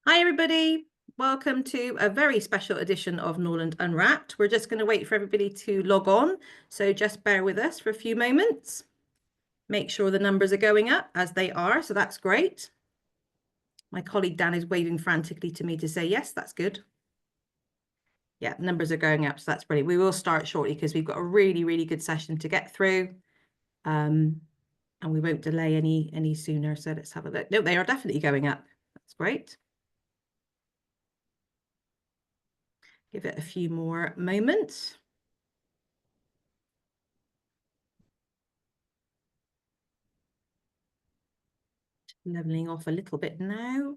Hi, everybody. Welcome to a very special edition of Norland Unwrapped. We're just going to wait for everybody to log on, so just bear with us for a few moments. Make sure the numbers are going up as they are, so that's great. My colleague Dan is waving frantically to me to say, yes, that's good. Yeah, numbers are going up, so that's brilliant. We will start shortly because we've got a really, really good session to get through. And we won't delay any sooner, so let's have a look. No, they are definitely going up. That's great. Give it a few more moments. Leveling off a little bit now.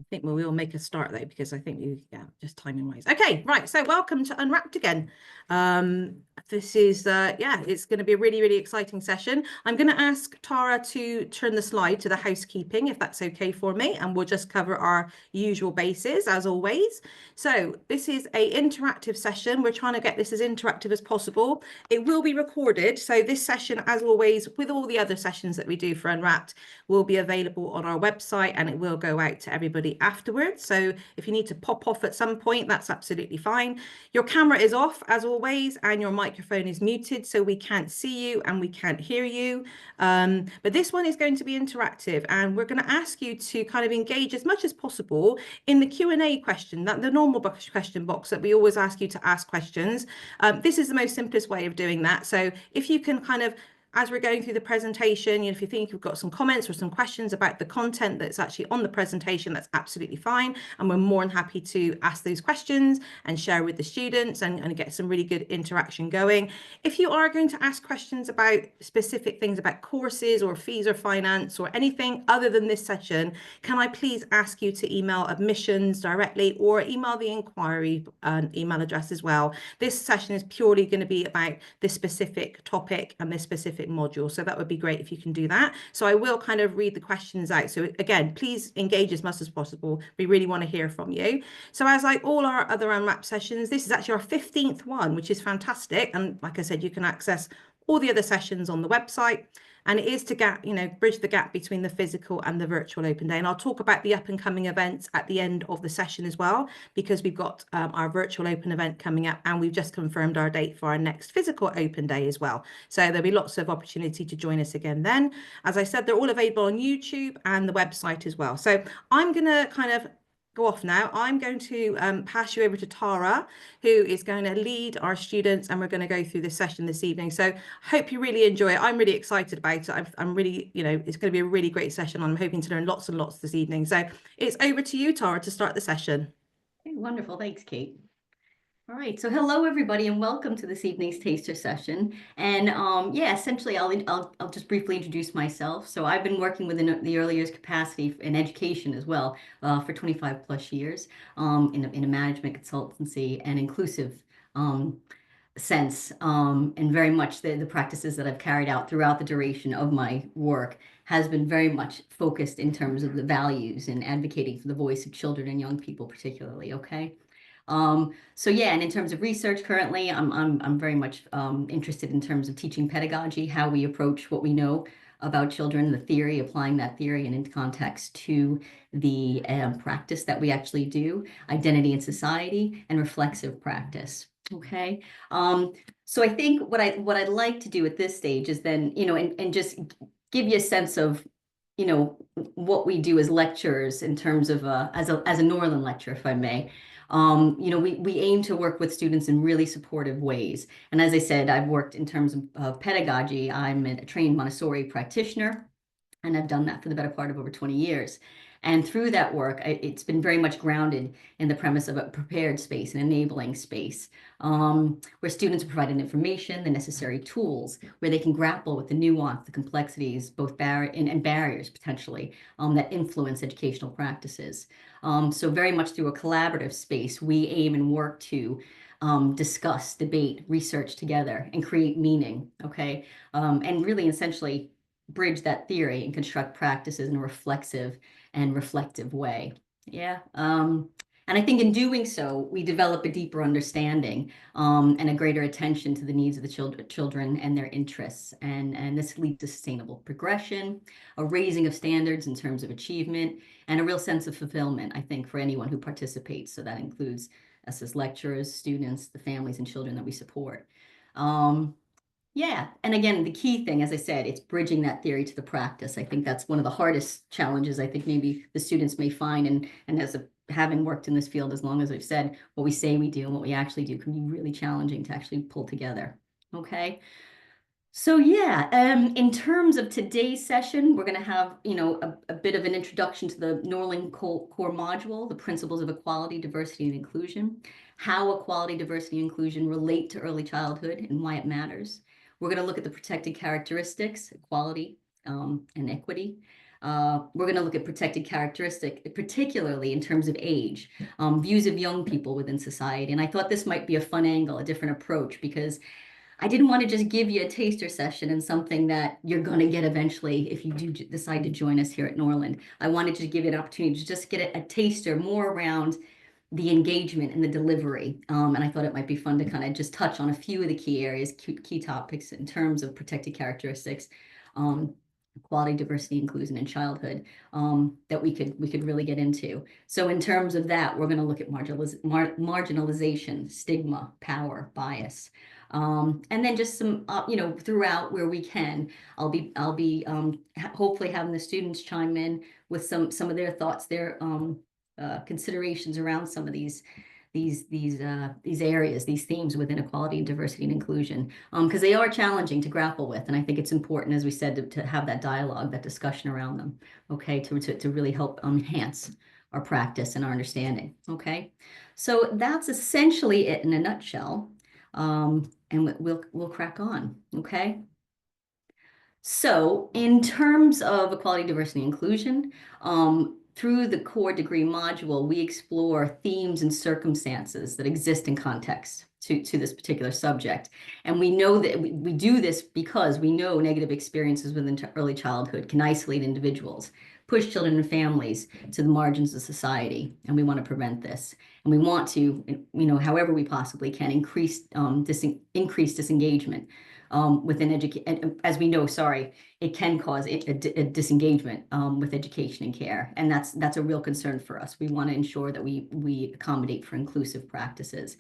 I think we'll make a start though, because I think just timing wise. Okay, right. So welcome to Unwrapped again. This is, it's going to be a really, really exciting session. I'm going to ask Tara to turn the slide to the housekeeping, if that's okay for me, and we'll just cover our usual bases as always. So this is an interactive session. We're trying to get this as interactive as possible. It will be recorded. So this session, as always, with all the other sessions that we do for Unwrapped, will be available on our website, and it will go out to everybody afterwards. So if you need to pop off at some point, that's absolutely fine. Your camera is off as always, and your microphone is muted, so we can't see you and we can't hear you. But this one is going to be interactive, and we're going to ask you to kind of engage as much as possible in the Q&A question, the normal question box that we always ask you to ask questions. This is the most simplest way of doing that. So if you can kind of, as we're going through the presentation, if you think you've got some comments or some questions about the content that's actually on the presentation, that's absolutely fine. And we're more than happy to ask those questions and share with the students and get some really good interaction going. If you are going to ask questions about specific things about courses or fees or finance or anything other than this session, can I please ask you to email admissions directly or email the inquiry email address as well. This session is purely going to be about this specific topic and this specific module, so that would be great if you can do that. So I will kind of read the questions out, so again, please engage as much as possible. We really want to hear from you. So as like all our other Unwrapped sessions, this is actually our 15th one, which is fantastic, and like I said, you can access all the other sessions on the website. And it is to bridge the gap between the physical and the virtual open day. And I'll talk about the up and coming events at the end of the session as well, because we've got our virtual open event coming up, and we've just confirmed our date for our next physical open day as well. So there'll be lots of opportunity to join us again then. As I said, they're all available on YouTube and the website as well. So I'm going to kind of go off now. I'm going to pass you over to Tara, who is going to lead our students, and we're going to go through this session this evening. So hope you really enjoy it. I'm really excited about it. I'm really, it's going to be a really great session. I'm hoping to learn lots and lots this evening. So it's over to you, Tara, to start the session. Okay, wonderful. Thanks, Kate. All right, so hello everybody, and welcome to this evening's taster session. And essentially, I'll just briefly introduce myself. So I've been working within the early years capacity in education as well for 25 plus years in a management consultancy and inclusive sense, and very much the practices that I've carried out throughout the duration of my work has been very much focused in terms of the values and advocating for the voice of children and young people particularly. Okay. So yeah, and in terms of research currently, I'm very much interested in terms of teaching pedagogy, how we approach what we know about children, the theory, applying that theory and into context to the practice that we actually do, identity in society, and reflexive practice. Okay. So I think what I'd like to do at this stage is then, and just give you a sense of, what we do as lecturers in terms of as a Norland lecturer, if I may. We aim to work with students in really supportive ways. And as I said, I've worked in terms of pedagogy. I'm a trained Montessori practitioner, and I've done that for the better part of over 20 years. And through that work, it's been very much grounded in the premise of a prepared space, an enabling space, where students are provided information, the necessary tools, where they can grapple with the nuance, the complexities, both barriers potentially that influence educational practices. So very much through a collaborative space, we aim and work to discuss, debate, research together, and create meaning, okay? And really essentially bridge that theory and construct practices in a reflexive and reflective way. Yeah. And I think in doing so, we develop a deeper understanding and a greater attention to the needs of the children and their interests. And this leads to sustainable progression, a raising of standards in terms of achievement, and a real sense of fulfillment, I think, for anyone who participates. So that includes us as lecturers, students, the families and children that we support. Yeah, and again, the key thing, as I said, it's bridging that theory to the practice. I think that's one of the hardest challenges I think maybe the students may find, and as having worked in this field as long as I've said, what we say we do and what we actually do can be really challenging to actually pull together. Okay. So yeah, in terms of today's session, we're going to have, a bit of an introduction to the Norland core module, the principles of equality, diversity, and inclusion, how equality, diversity, and inclusion relate to early childhood and why it matters. We're going to look at the protected characteristics, equality, and equity. We're going to look at protected characteristic, particularly in terms of age, views of young people within society. And I thought this might be a fun angle, a different approach, because I didn't want to just give you a taster session and something that you're going to get eventually if you do decide to join us here at Norland. I wanted to give you an opportunity to just get a taster more around the engagement and the delivery. And I thought it might be fun to kind of just touch on a few of the key areas, key topics in terms of protected characteristics, equality, diversity, inclusion, and childhood that we could really get into. So in terms of that, we're going to look at marginalization, stigma, power, bias. And then just some, throughout where we can, I'll be hopefully having the students chime in with some of their thoughts, their considerations around some of these areas, these themes within equality, diversity, and inclusion, because they are challenging to grapple with, and I think it's important, as we said, to have that dialogue, that discussion around them. Okay, to really help enhance our practice and our understanding. Okay, so that's essentially it in a nutshell. And we'll crack on, okay? So in terms of equality, diversity, and inclusion, through the core degree module, we explore themes and circumstances that exist in context to this particular subject. And we know that we do this because we know negative experiences within early childhood can isolate individuals, push children and families to the margins of society, and we want to prevent this. And we want to, however we possibly can, increase disengagement within education. As we know, it can cause a disengagement with education and care, and that's a real concern for us. We want to ensure that we accommodate for inclusive practices.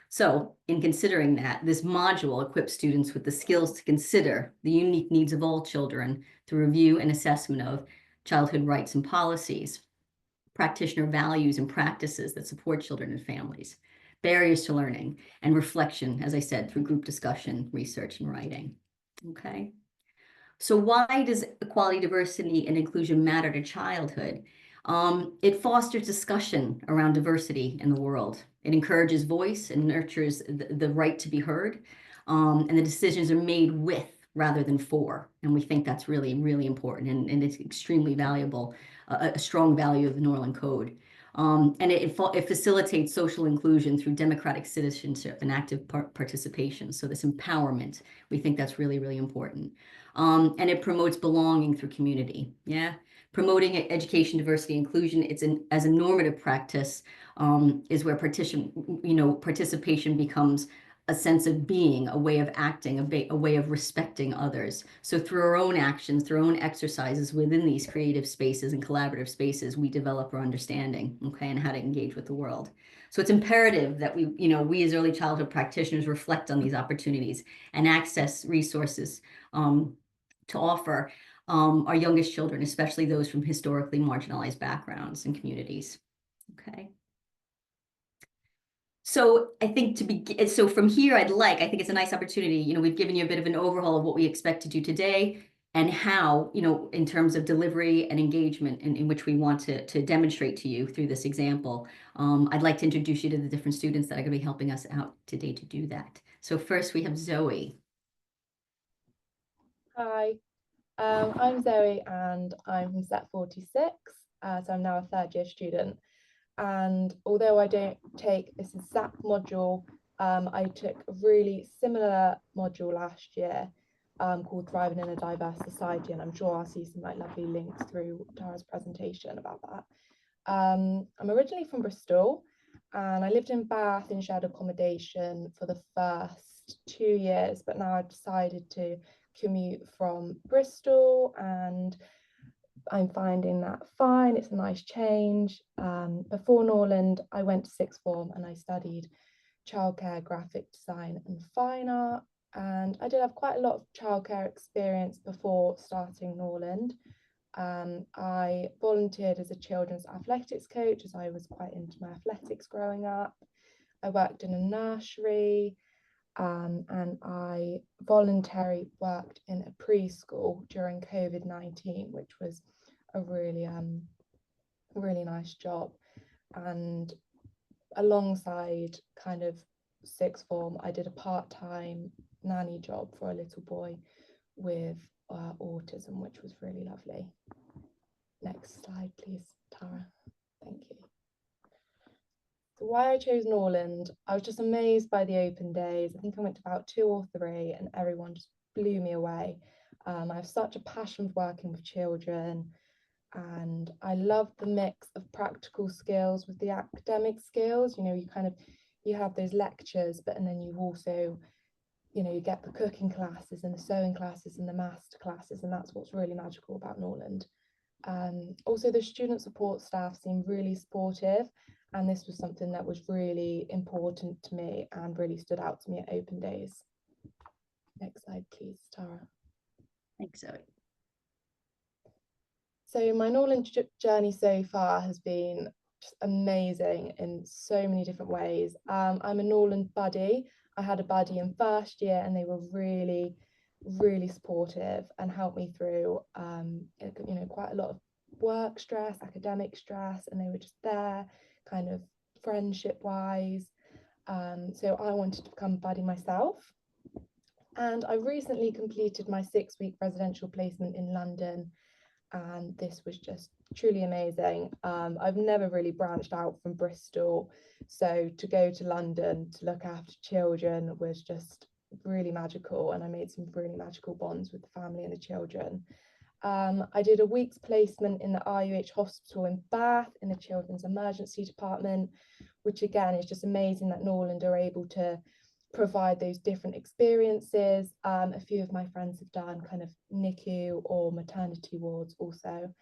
So in considering that, this module equips students with the skills to consider the unique needs of all children through review and assessment of childhood rights and policies, practitioner values and practices that support children and families, barriers to learning, and reflection, as I said, through group discussion, research, and writing. Okay. So why does equality, diversity, and inclusion matter to childhood? It fosters discussion around diversity in the world. It encourages voice and nurtures the right to be heard. And the decisions are made with rather than for. And we think that's really, really important. And it's extremely valuable, a strong value of the Norland Code. And it facilitates social inclusion through democratic citizenship and active participation. So this empowerment, we think that's really, really important. And it promotes belonging through community. Yeah. Promoting education, diversity, inclusion, as a normative practice, is where participation becomes a sense of being, a way of acting, a way of respecting others. So through our own actions, through our own exercises within these creative spaces and collaborative spaces, we develop our understanding, okay, and how to engage with the world. So it's imperative that we as early childhood practitioners reflect on these opportunities and access resources to offer our youngest children, especially those from historically marginalized backgrounds and communities. Okay. So I think so from here, I think it's a nice opportunity. We've given you a bit of an overhaul of what we expect to do today and how, in terms of delivery and engagement in which we want to demonstrate to you through this example. I'd like to introduce you to the different students that are going to be helping us out today to do that. So first we have Zoe. Hi, I'm Zoe and I'm from set 46, so I'm now a third year student. And although I don't take this exact module, I took a really similar module last year called Thriving in a Diverse Society, and I'm sure I'll see some lovely links through Tara's presentation about that. I'm originally from Bristol, and I lived in Bath in shared accommodation for the first 2 years, but now I've decided to commute from Bristol, and I'm finding that fine. It's a nice change. Before Norland, I went to sixth form and I studied childcare, graphic design and fine art. And I did have quite a lot of childcare experience before starting Norland. I volunteered as a children's athletics coach as I was quite into my athletics growing up. I worked in a nursery, and I voluntarily worked in a preschool during COVID-19, which was a really nice job. And alongside kind of sixth form, I did a part-time nanny job for a little boy with autism, which was really lovely. Next slide, please, Tara. Thank you. So why I chose Norland, I was just amazed by the open days. I think I went to about 2 or 3 and everyone just blew me away. I have such a passion for working with children, and I love the mix of practical skills with the academic skills. You know, you have those lectures, and then you also, you get the cooking classes and the sewing classes and the maths classes, and that's what's really magical about Norland. Also, the student support staff seem really supportive, and this was something that was really important to me and really stood out to me at open days. Next slide, please, Tara. Thanks, Zoe. So my Norland journey so far has been just amazing in so many different ways. I'm a Norland buddy. I had a buddy in first year, and they were really supportive and helped me through quite a lot of work stress, academic stress, and they were just there kind of friendship wise. So I wanted to become a buddy myself, and I recently completed my 6-week residential placement in London, and this was just truly amazing. I've never really branched out from Bristol, so to go to London to look after children was just really magical, and I made some really magical bonds with the family and the children. I did a week's placement in the RUH hospital in Bath in the children's emergency department, which again is just amazing that Norland are able to provide those different experiences. A few of my friends have done kind of NICU or maternity wards also.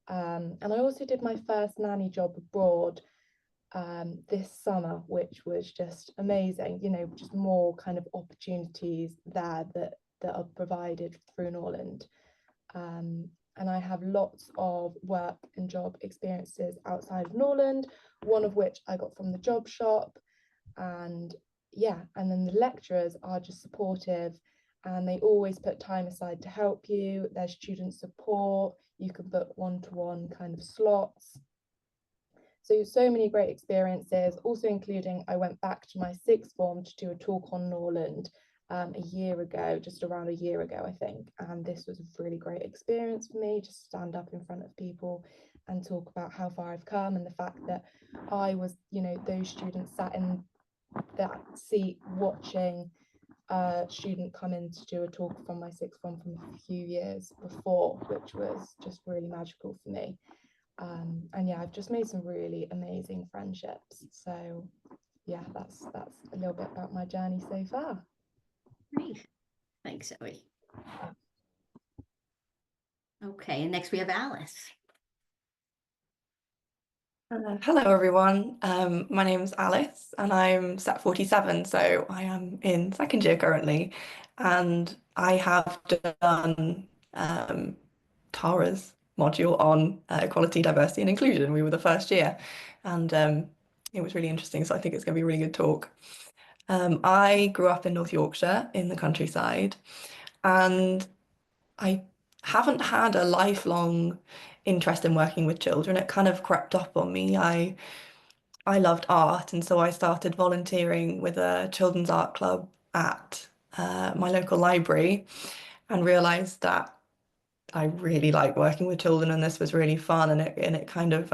And I also did my first nanny job abroad this summer, which was just amazing. Just more kind of opportunities there that are provided through Norland. And I have lots of work and job experiences outside of Norland, one of which I got from the job shop. And yeah, and then the lecturers are just supportive, and they always put time aside to help you. There's student support, you can book one-to-one kind of slots. So many great experiences, also including I went back to my sixth form to do a talk on Norland a year ago, just around a year ago, I think. And this was a really great experience for me, just stand up in front of people and talk about how far I've come, and the fact that I was, those students sat in that seat watching a student come in to do a talk from my sixth form from a few years before, which was just really magical for me. And yeah, I've just made some really amazing friendships. So yeah, that's a little bit about my journey so far. Great. Thanks, Zoe. Okay, and next we have Alice. Hello everyone, my name's Alice and I'm Set 47, so I am in second year currently, and I have done Tara's module on equality, diversity and inclusion. We were the first year, and it was really interesting, so I think it's going to be a really good talk. I grew up in North Yorkshire in the countryside, and I haven't had a lifelong interest in working with children. It kind of crept up on me. I loved art, and so I started volunteering with a children's art club at my local library, and realized that I really like working with children, and this was really fun, and it kind of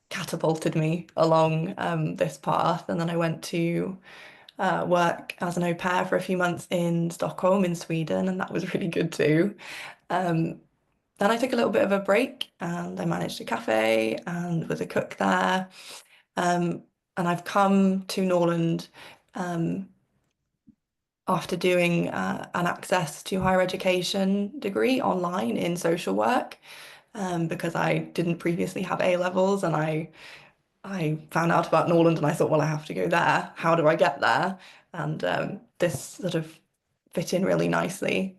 catapulted me along this path. And then I went to work as an au pair for a few months in Stockholm in Sweden, and that was really good too. Then I took a little bit of a break and I managed a cafe and was a cook there. And I've come to Norland after doing an access to higher education degree online in social work, because I didn't previously have A levels, and I found out about Norland and I thought, well, I have to go there. How do I get there? And this sort of fit in really nicely.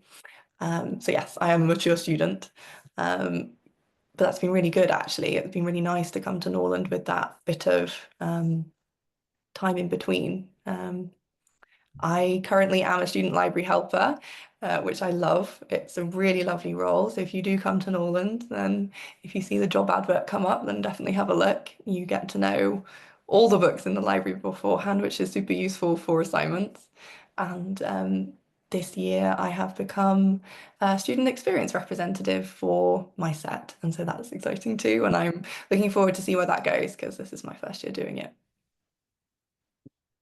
So yes, I am a mature student. But that's been really good, actually. It's been really nice to come to Norland with that bit of time in between. I currently am a student library helper, which I love. It's a really lovely role. So if you do come to Norland, then if you see the job advert come up, then definitely have a look. You get to know all the books in the library beforehand, which is super useful for assignments. And this year I have become a student experience representative for my set. And so that's exciting too. And I'm looking forward to see where that goes, because this is my first year doing it.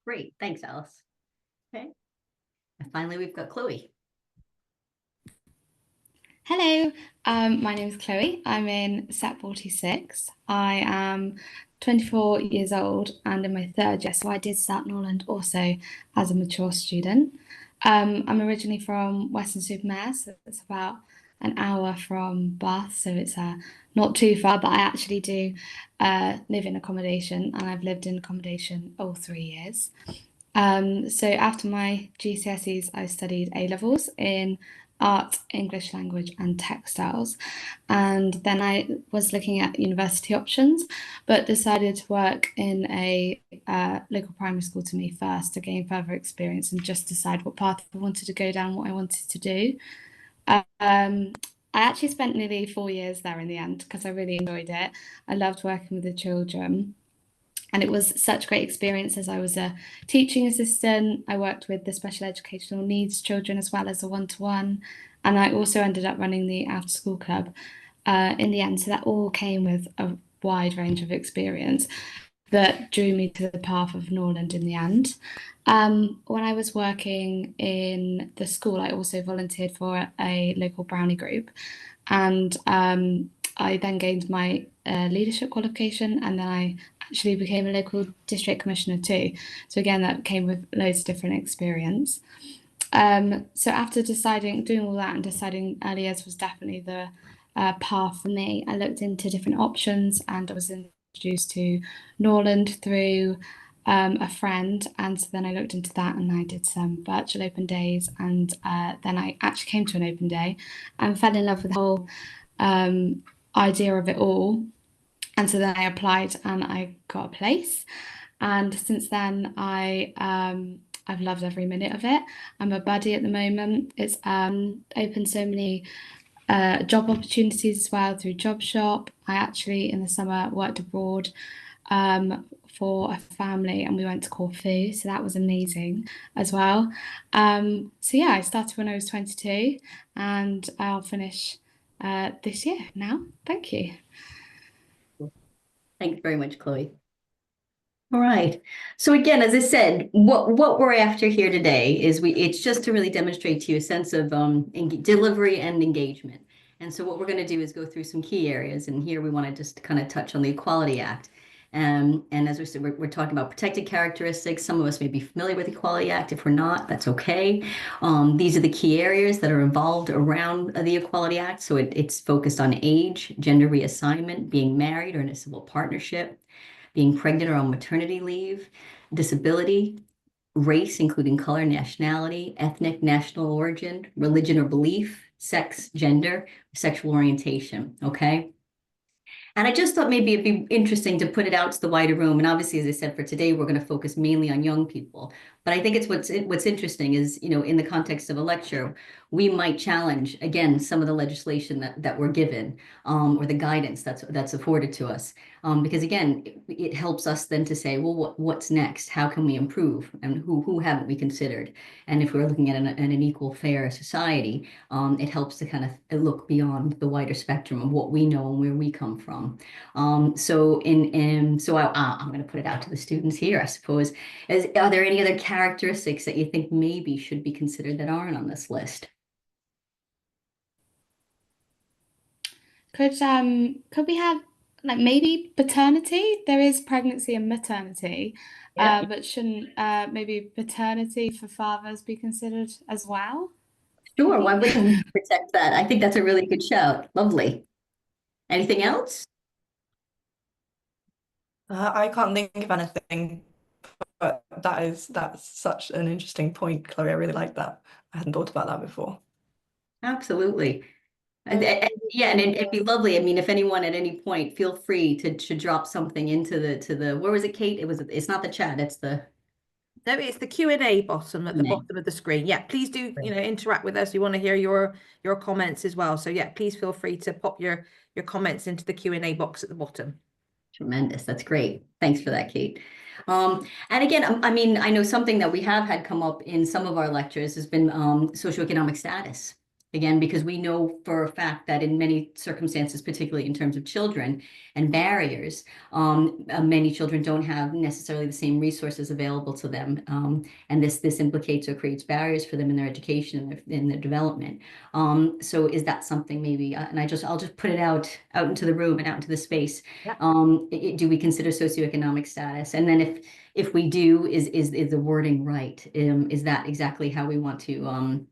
Great, thanks, Alice. Okay, and finally we've got Chloe. Hello, my name is Chloe. I'm in Set 46. I am 24 years old and in my third year, so I did start Norland also as a mature student. I'm originally from Western-super-Mare, so it's about an hour from Bath, so it's not too far, but I actually do live in accommodation, and I've lived in accommodation all 3 years. So after my GCSEs, I studied A levels in art, English language, and textiles. And then I was looking at university options, but decided to work in a local primary school to me first to gain further experience and just decide what path I wanted to go down, what I wanted to do. I actually spent nearly 4 years there in the end because I really enjoyed it. I loved working with the children. And it was such a great experience as I was a teaching assistant. I worked with the special educational needs children as well as a one-to-one. And I also ended up running the after school club in the end. So that all came with a wide range of experience that drew me to the path of Norland in the end. When I was working in the school, I also volunteered for a local brownie group. And I then gained my leadership qualification, and then I actually became a local district commissioner too. So again, that came with loads of different experience. So after doing all that and deciding early years was definitely the path for me, I looked into different options and I was introduced to Norland through a friend. And so then I looked into that and I did some virtual open days. And then I actually came to an open day and fell in love with the whole idea of it all. And so then I applied and I got a place. And since then, I've loved every minute of it. I'm a buddy at the moment. It's opened so many job opportunities as well through Job Shop. I actually in the summer worked abroad for a family and we went to Corfu, so that was amazing as well. So yeah, I started when I was 22 and I'll finish this year now. Thank you. Thanks very much, Chloe. All right. So again, as I said, what we're after here today is it's just to really demonstrate to you a sense of delivery and engagement. And so what we're going to do is go through some key areas. And here we want to just kind of touch on the Equality Act. And as we said, we're talking about protected characteristics. Some of us may be familiar with the Equality Act. If we're not, that's okay. These are the key areas that are involved around the Equality Act. So it's focused on age, gender reassignment, being married or in a civil partnership, being pregnant or on maternity leave, disability, race, including color, nationality, ethnic, national origin, religion or belief, sex, gender, sexual orientation, okay? And I just thought maybe it'd be interesting to put it out to the wider room. And obviously, as I said, for today, we're going to focus mainly on young people. But I think it's what's interesting is, you know, in the context of a lecture, we might challenge, again, some of the legislation that we're given or the guidance that's afforded to us. Because, again, it helps us then to say, well, what's next? How can we improve? And who haven't we considered? And if we're looking at an equal, fair society, it helps to kind of look beyond the wider spectrum of what we know and where we come from. So I'm going to put it out to the students here, I suppose. Are there any other characteristics that you think maybe should be considered that aren't on this list? could we have like maybe paternity? There is pregnancy and maternity, Yeah. but shouldn't maybe paternity for fathers be considered as well? Sure, why wouldn't we protect that? I think that's a really good shout. Lovely. Anything else? I can't think of anything, but that's such an interesting point, Chloe. I really like that. I hadn't thought about that before. Absolutely. I really Yeah, and it'd be appreciate lovely. I mean, if anyone at any point, feel free to drop something into the where was it, Kate? It's not the chat, it's the No, it's the Q&A bottom at the Q&A. bottom of the screen. Yeah, please do, interact with us. We want to hear your comments as well. So yeah, please feel free to pop your comments into the Q&A box at the bottom. Tremendous. That's great. Thanks for that, Kate. And again, I mean, I know something that we have had come up in some of our lectures has been socioeconomic status. Again, because we know for a fact that in many circumstances, particularly in terms of children and barriers, many children don't have necessarily the same resources available to them. And this implicates or creates barriers for them in their education and in their development. So is that something maybe, and I'll just put it out into the room and out into the space. Yeah. Do we consider socioeconomic status? And then if we do, is the wording right? Is that exactly how we want to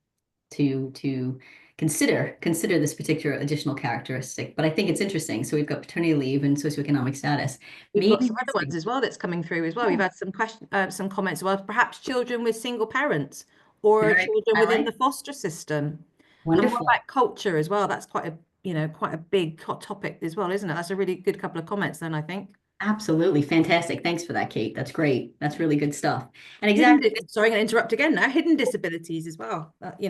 consider this particular additional characteristic? But I think it's interesting. So we've got paternity leave and socioeconomic status. We've got Maybe some other ones as well that's coming through as well. Yeah. We've had some comments as well. Perhaps children with single parents or Very- children I within like- the foster system. And Wonderful. what about culture as well? That's quite a big hot topic as well, isn't it? That's a really good couple of comments then, I think. Absolutely. Fantastic. Thanks for that, Kate. That's great. That's really good stuff. And exactly. Sorry, I'm going to interrupt again now. Hidden disabilities as well. That's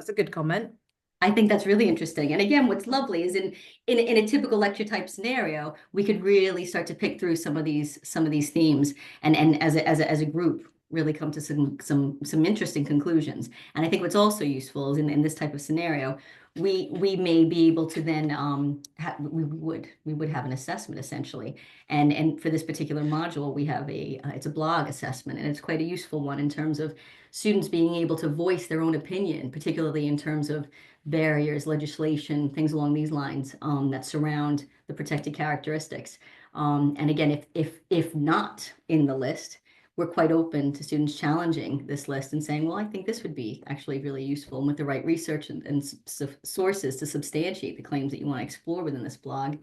a good comment. I think that's really interesting. And again, what's lovely is in a typical lecture type scenario, we could really start to pick through some of these themes and as a group really come to some interesting conclusions. And I think what's also useful is in this type of scenario, we may be able to then we would have an assessment essentially. And for this particular module, we have it's a blog assessment, and it's quite a useful one in terms of students being able to voice their own opinion, particularly in terms of barriers, legislation, things along these lines that surround the protected characteristics. And again, if not in the list, we're quite open to students challenging this list and saying, well, I think this would be actually really useful, and with the right research and sources to substantiate the claims that you want to explore within this blog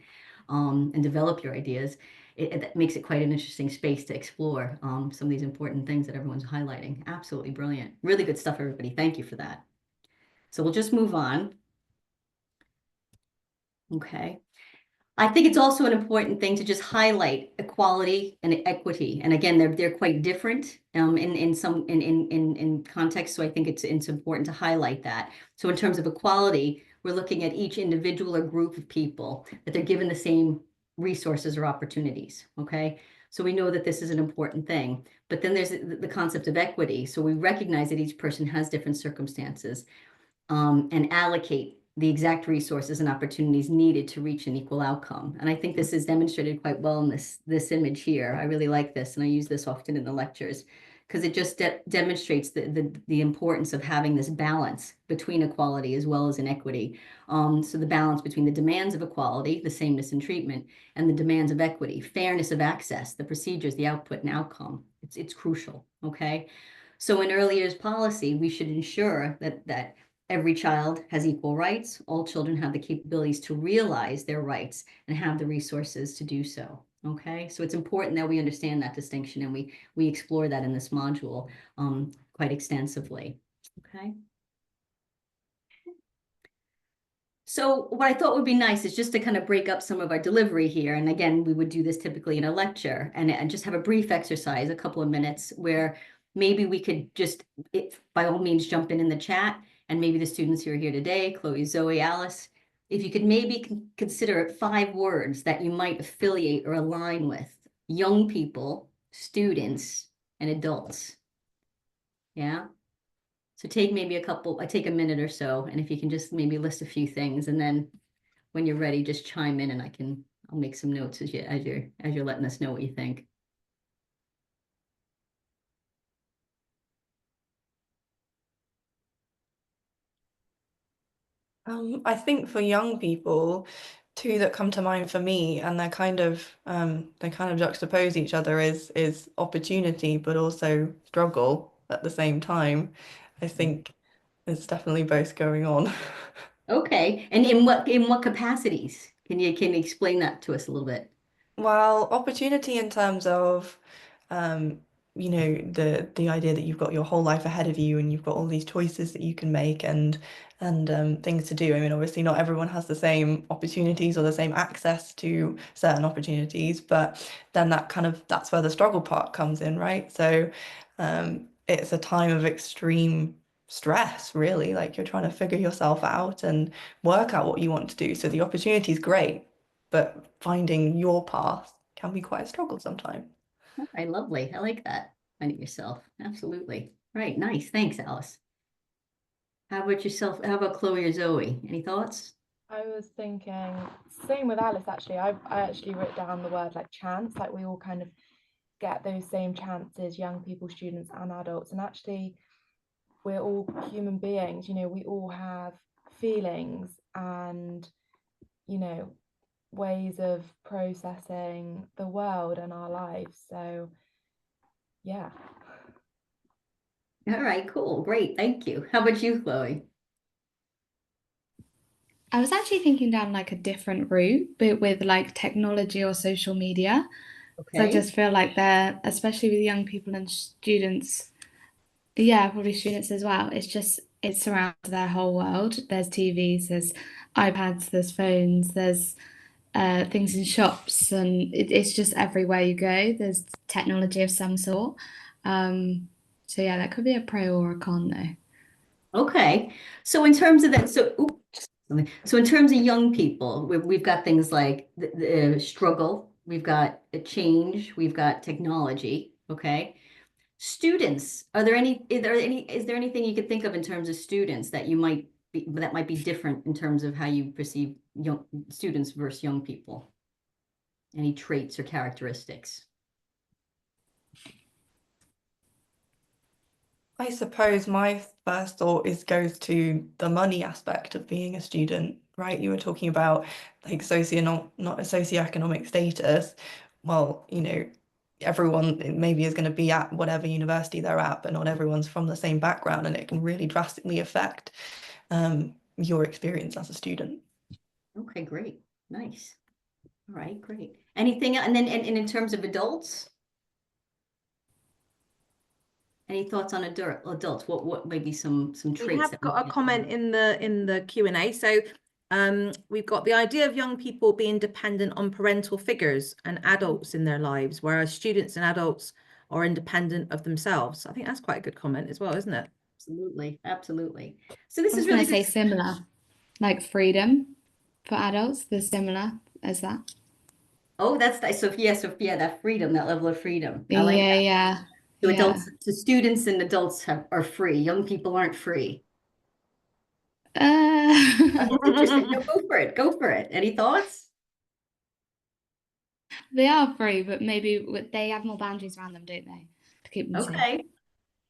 and develop your ideas. It makes it quite an interesting space to explore some of these important things that everyone's highlighting. Absolutely brilliant. Really good stuff, everybody. Thank you for that. So we'll just move on. Okay. I think it's also an important thing to just highlight equality and equity. And again, they're quite different in context. So I think it's important to highlight that. So in terms of equality, we're looking at each individual or group of people, that they're given the same resources or opportunities. Okay. So we know that this is an important thing. But then there's the concept of equity. So we recognize that each person has different circumstances and allocate the exact resources and opportunities needed to reach an equal outcome. And I think this is demonstrated quite well in this image here. I really like this, and I use this often in the lectures because it just demonstrates the importance of having this balance between equality as well as inequity. So the balance between the demands of equality, the sameness in treatment, and the demands of equity, fairness of access, the procedures, the output and outcome. It's crucial, okay? So in early years policy, we should ensure that every child has equal rights. All children have the capabilities to realize their rights and have the resources to do so. Okay, so it's important that we understand that distinction, and we explore that in this module quite extensively. Okay. So what I thought would be nice is just to kind of break up some of our delivery here. And again, we would do this typically in a lecture and just have a brief exercise, a couple of minutes, where maybe we could just, by all means, jump in the chat. And maybe the students who are here today, Chloe, Zoe, Alice, if you could maybe consider 5 words that you might affiliate or align with young people, students, and adults. Yeah. So take maybe take a minute or so, and if you can just maybe list a few things, and then when you're ready, just chime in, and I'll make some notes as you're letting us know what you think. I think for young people, two that come to mind for me, and they kind of juxtapose each other is opportunity, but also struggle at the same time. I think there's definitely both going on. Okay, and in what capacities? Can you explain that to us a little bit? Well, opportunity in terms of, um, the idea that you've got your whole life ahead of you and you've got all these choices that you can make and things to do. I mean, obviously not everyone has the same opportunities or the same access to certain opportunities, but then that's where the struggle part comes in, right? So, it's a time of extreme stress, really. Like you're trying to figure yourself out and work out what you want to do. So the opportunity is great, but finding your path can be quite a struggle sometimes. All right, lovely. I like that. Find it yourself. Absolutely. Right, nice. Thanks, Alice. How about yourself? How about Chloe or Zoe? Any thoughts? I was thinking, same with Alice actually. I actually wrote down the word like chance, like we all kind of get those same chances, young people, students, and adults. And actually, we're all human beings, we all have feelings and, ways of processing the world and our lives. So, yeah. All right, cool. Great. Thank you. How about you, Chloe? I was actually thinking down like a different route, but with like technology or social media. So I Okay. just feel like they're, especially with young people and students, yeah, probably students as well. It surrounds their whole world. There's TVs, there's iPads, there's phones, there's things in shops, and it's just everywhere you go. There's technology of some sort. So yeah, that could be a pro or a con though. Okay. So in terms of that, so in terms of young people, we've got things like the struggle, we've got a change, we've got technology. Okay. Students, is there anything you could think of in terms of students that might be different in terms of how you perceive young students versus young people? Any traits or characteristics? I suppose my first thought goes to the money aspect of being a student, right? You were talking about like not socioeconomic status. Well, everyone maybe is going to be at whatever university they're at, but not everyone's from the same background, and it can really drastically affect your experience as a student. Okay, great. Nice. All right, great. Anything, and then and in terms of adults? Any thoughts on adults? What maybe some We traits have that got a get comment in the Q&A. So we've got the idea of young people being dependent on parental figures and adults in their lives, whereas students and adults are independent of themselves. I think that's quite a good comment as well, isn't it? Absolutely, absolutely. So this I was is going really to say good. similar, like freedom for adults, they're similar as that. Oh, that's nice. So yeah, that freedom, that level of freedom. I like Yeah, that. yeah, So yeah. students and adults are free. Young people aren't free. Uh, That's interesting. No, go for it. Go for it. Any thoughts? they are free, but maybe they have more boundaries around them, don't they, to keep them safe? Okay.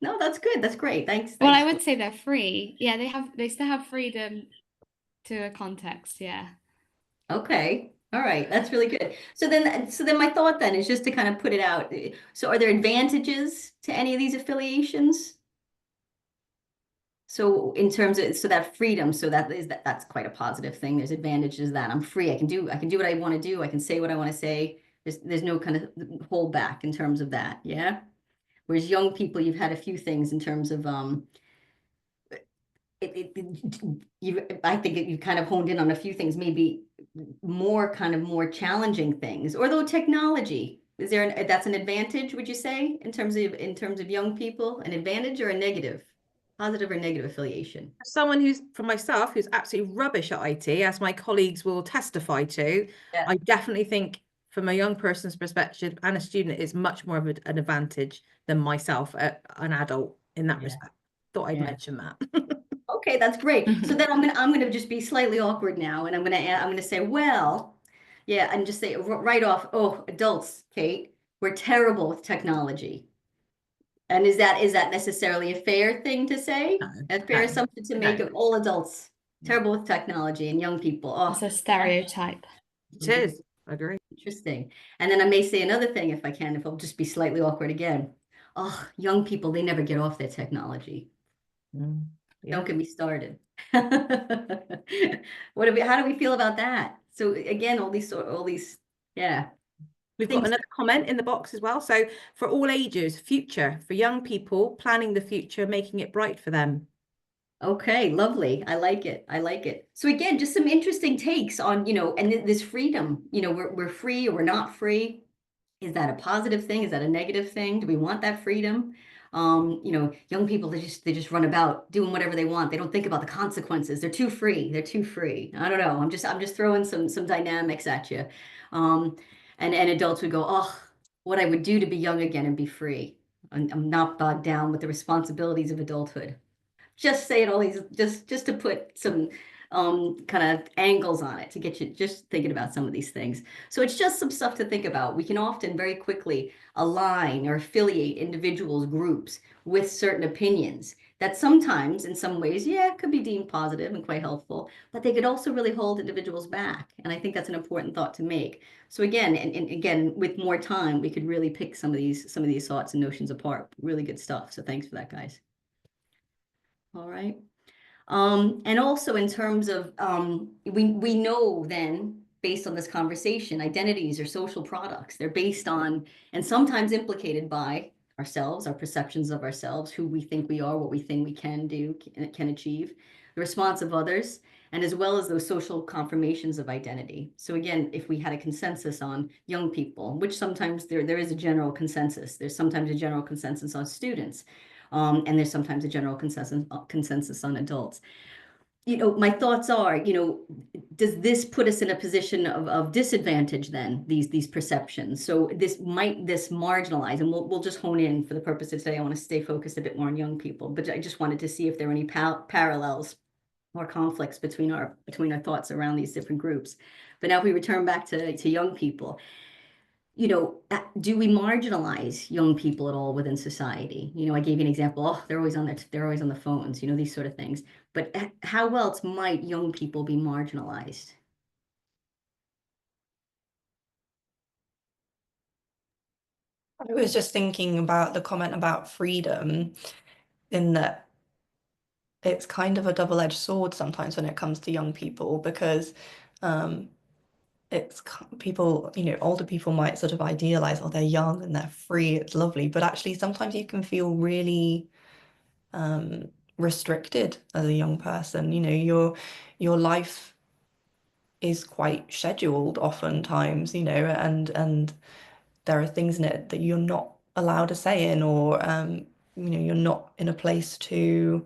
No, that's good. That's great. Thanks. Well, I Thanks. would say they're free. Yeah, they still have freedom to a context. Yeah. Okay. All right. That's really good. So then my thought then is just to kind of put it out. So are there advantages to any of these affiliations? So in terms of that freedom, that's quite a positive thing. There's advantages that I'm free. I can do what I want to do. I can say what I want to say. There's no kind of hold back in terms of that. Yeah. Whereas young people, you've had a few things in terms of I think you kind of honed in on a few things, maybe more challenging things. Although technology, that's an advantage, would you say, in terms of young people, an advantage or a negative, positive or negative affiliation? Someone who's, for myself, who's absolutely rubbish at IT, as my colleagues will testify to, Yeah. I definitely think from a young person's perspective and a student, it's much more of an advantage than myself, an adult in that Yeah. respect. Thought I'd Yeah. mention that. Okay, that's great. So then I'm gonna just be slightly awkward now, and I'm gonna say, well, yeah, and just say right off, oh, adults, Kate, we're terrible with technology. And is that necessarily a fair thing to say? No, A fair no, assumption to make no. of all adults? Terrible with technology and young people. Oh, It's a stereotype. It is. I agree. interesting. And then I may say another thing if I can, if I'll just be slightly awkward again. Oh, young people, they never get off their technology. Yeah. Don't get me started. How do we feel about that? So again, all these, yeah. We've got Things- another comment in the box as well. So for all ages, future, for young people, planning the future, making it bright for them. Okay, lovely. I like it. I like it. So again, just some interesting takes on, and this freedom, we're free or we're not free. Is that a positive thing? Is that a negative thing? Do we want that freedom? Young people, they just run about doing whatever they want. They don't think about the consequences. They're too free. They're too free. I don't know. I'm just throwing some dynamics at you. And adults would go, oh, what I would do to be young again and be free. I'm not bogged down with the responsibilities of adulthood. Just saying all these, just to put some kind of angles on it to get you just thinking about some of these things. So it's just some stuff to think about. We can often very quickly align or affiliate individuals, groups with certain opinions that sometimes in some ways, could be deemed positive and quite helpful, but they could also really hold individuals back. And I think that's an important thought to make. So again, and again, with more time, we could really pick some of these thoughts and notions apart. Really good stuff. So thanks for that, guys. All right. And also in terms of, we know then, based on this conversation, identities are social products. They're based on, and sometimes implicated by ourselves, our perceptions of ourselves, who we think we are, what we think we can do, can achieve, the response of others, and as well as those social confirmations of identity. So again, if we had a consensus on young people, which sometimes there is a general consensus, there's sometimes a general consensus on students, and there's sometimes a general consensus on adults. My thoughts are, does this put us in a position of disadvantage then, these perceptions? So this marginalize, and we'll just hone in for the purpose of today. I want to stay focused a bit more on young people, but I just wanted to see if there are any parallels or conflicts between our thoughts around these different groups. But now if we return back to young people, do we marginalize young people at all within society? I gave you an example. Oh, they're always on the phones, these sort of things. But how else might young people be marginalized? I was just thinking about the comment about freedom, in that it's kind of a double-edged sword sometimes when it comes to young people, because it's people, older people might sort of idealize, oh, they're young and they're free, it's lovely, but actually sometimes you can feel really restricted as a young person. Your life is quite scheduled oftentimes, and there are things in it that you're not allowed to say in, or you're not in a place to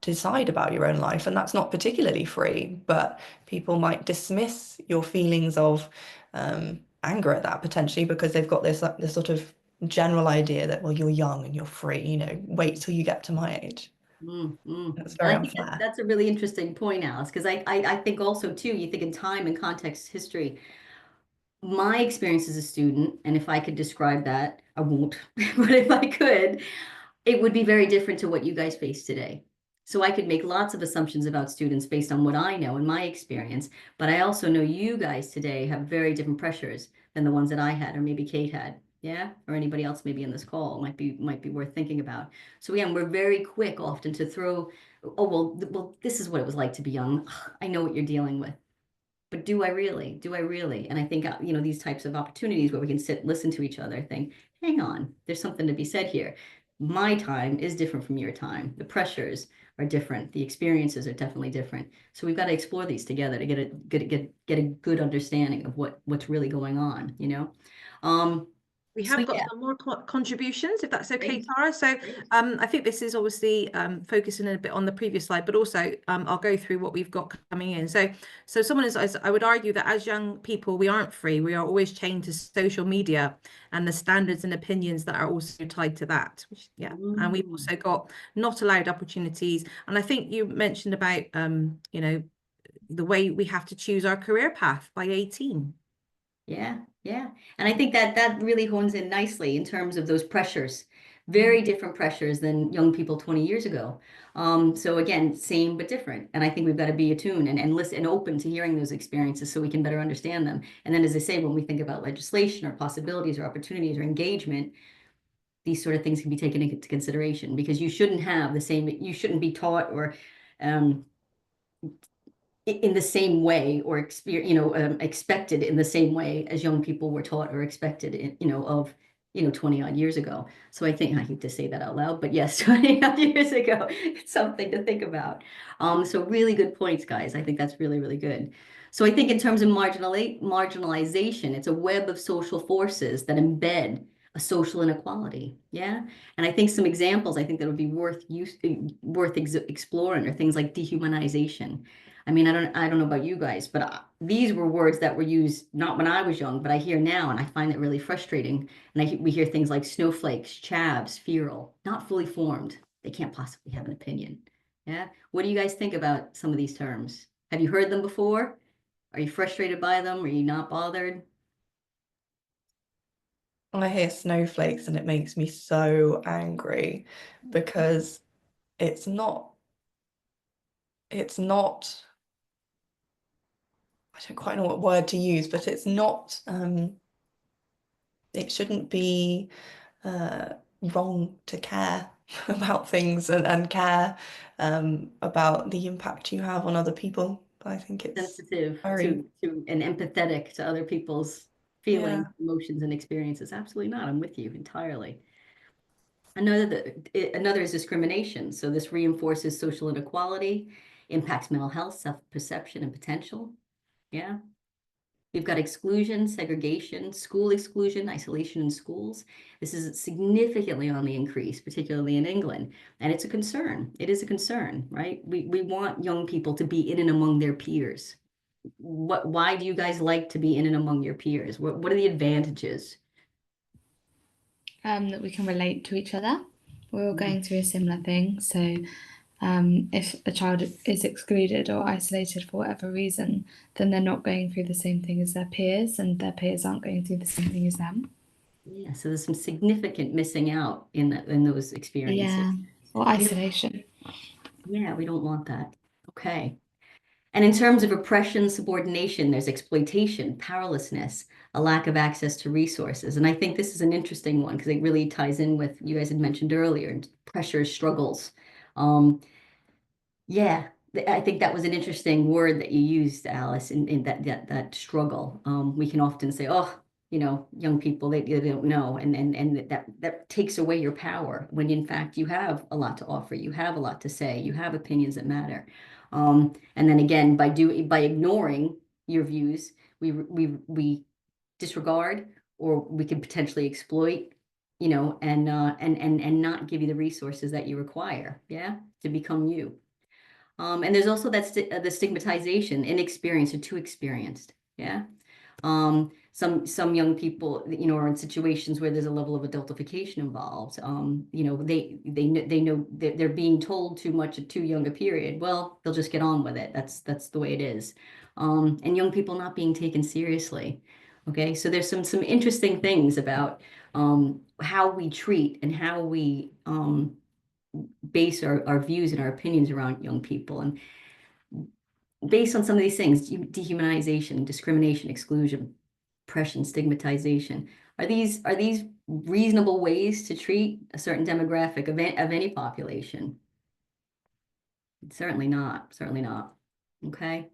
decide about your own life, and that's not particularly free. But people might dismiss your feelings of anger at that, potentially, because they've got this sort of general idea that, well, you're young and you're free, wait till you get to my age. That's very I think unfair. that's a really interesting point, Alice, because I think also too, you think in time and context history, my experience as a student, and if I could describe that, I won't, but if I could, it would be very different to what you guys face today. So I could make lots of assumptions about students based on what I know and my experience, but I also know you guys today have very different pressures than the ones that I had, or maybe Kate had, or anybody else maybe in this call might be worth thinking about. So again, we're very quick often to throw, oh, well, this is what it was like to be young. I know what you're dealing with. But do I really? Do I really? And I think, these types of opportunities where we can sit, listen to each other, think, hang on, there's something to be said here. My time is different from your time. The pressures are different. The experiences are definitely different. So we've got to explore these together to get a good understanding of what's really going on, We So have got yeah. some more contributions, if that's okay, Great. Tara. So Great. I think this is obviously focusing a bit on the previous slide, but also I'll go through what we've got coming in. So someone I would argue that as young people, we aren't free. We are always chained to social media and the standards and opinions that are also tied to that. And we've also got not allowed opportunities. And I think you mentioned about, the way we have to choose our career path by 18. Yeah. And I think that really hones in nicely in terms of those pressures Very different pressures than young people 20 years ago. So again, same but different. And I think we've got to be attuned and listen and open to hearing those experiences so we can better understand them. And then, as I say, when we think about legislation or possibilities or opportunities or engagement, these sort of things can be taken into consideration, because you shouldn't have the same, you shouldn't be taught or in the same way or expected in the same way as young people were taught or expected in, 20 odd years ago. So I think, I hate to say that out loud, but yes, 20 odd years ago, it's something to think about. So really good points, guys. I think that's really, really good. So I think in terms of marginalization, it's a web of social forces that embed a social inequality. Yeah. And I think some examples I think that would be worth exploring are things like dehumanization. I mean, I don't know about you guys, but these were words that were used not when I was young, but I hear now, and I find it really frustrating. And we hear things like snowflakes, chavs, feral, not fully formed. They can't possibly have an opinion. Yeah. What do you guys think about some of these terms? Have you heard them before? Are you frustrated by them? Are you not bothered? I hear snowflakes and it makes me so angry, because it's not, I don't quite know what word to use, but it's not, it shouldn't be wrong to care about things and care about the impact you have on other people. I think it's Sensitive very, to and empathetic to other people's feelings, emotions, and experiences. Absolutely not. I'm with you entirely. Another is discrimination. So this reinforces social inequality, impacts mental health, self-perception, and potential. Yeah. We've got exclusion, segregation, school exclusion, isolation in schools. This is significantly on the increase, particularly in England. And it's a concern. It is a concern, right? We want young people to be in and among their peers. Why do you guys like to be in and among your peers? What are the advantages? That we can relate to each other. We're all going through a similar thing. So if a child is excluded or isolated for whatever reason, then they're not going through the same thing as their peers, and their peers aren't going through the same thing as them. Yeah, so there's some significant missing out in those experiences. Yeah, or isolation. Yeah, we don't want that. Okay. And in terms of oppression, subordination, there's exploitation, powerlessness, a lack of access to resources. And I think this is an interesting one because it really ties in with you guys had mentioned earlier, pressures, struggles. Yeah, I think that was an interesting word that you used, Alice, in that struggle. We can often say, oh, young people, they don't know, and that takes away your power when in fact you have a lot to offer, you have a lot to say, you have opinions that matter. And then again, by ignoring your views, we disregard, or we can potentially exploit, and not give you the resources that you require, yeah, to become you. And there's also the stigmatization, inexperienced or too experienced. Yeah. Some young people, are in situations where there's a level of adultification involved. They know they're being told too much at too young a period. Well, they'll just get on with it. That's the way it is. And young people not being taken seriously. Okay, so there's some interesting things about how we treat and how we base our views and our opinions around young people. And based on some of these things, dehumanization, discrimination, exclusion, oppression, stigmatization, are these reasonable ways to treat a certain demographic of any population? Certainly not. Certainly not. Okay.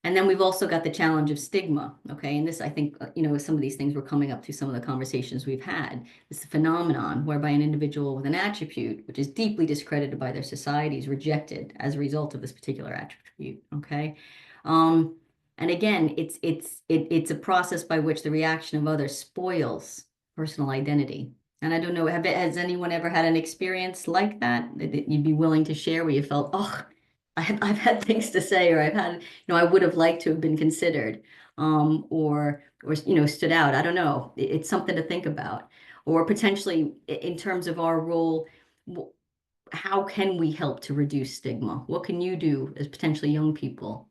And then we've also got the challenge of stigma, okay? And this, I think, some of these things were coming up through some of the conversations we've had. This phenomenon whereby an individual with an attribute, which is deeply discredited by their society, is rejected as a result of this particular attribute, okay? And again, it's a process by which the reaction of others spoils personal identity. And I don't know, has anyone ever had an experience like that you'd be willing to share, where you felt, oh, I've had things to say, or I've had, I would have liked to have been considered, or stood out. I don't know. It's something to think about. Or potentially in terms of our role, how can we help to reduce stigma? What can you do as potentially young people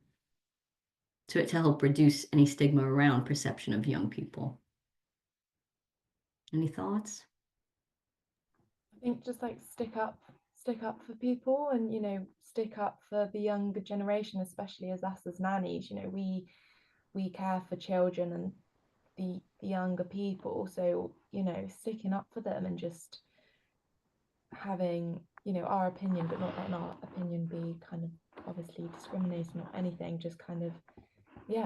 to help reduce any stigma around perception of young people? Any thoughts? think just like stick up for people, and stick up for the younger generation, especially as us as nannies. We care for children and the younger people, so sticking up for them and just having our opinion, but not letting our opinion be kind of obviously discriminating or anything, just kind of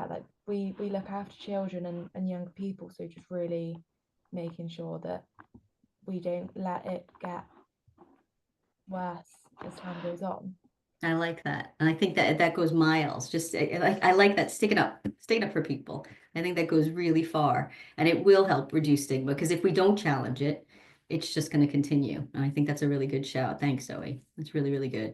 like we look after children and younger people, so just really making sure that we don't let it get worse as time goes on. I like that. And I think that goes miles. Just I like that sticking up for people. I think that goes really far, and it will help reduce stigma, because if we don't challenge it, it's just going to continue. And I think that's a really good shout. Thanks, Zoe. That's really, really good.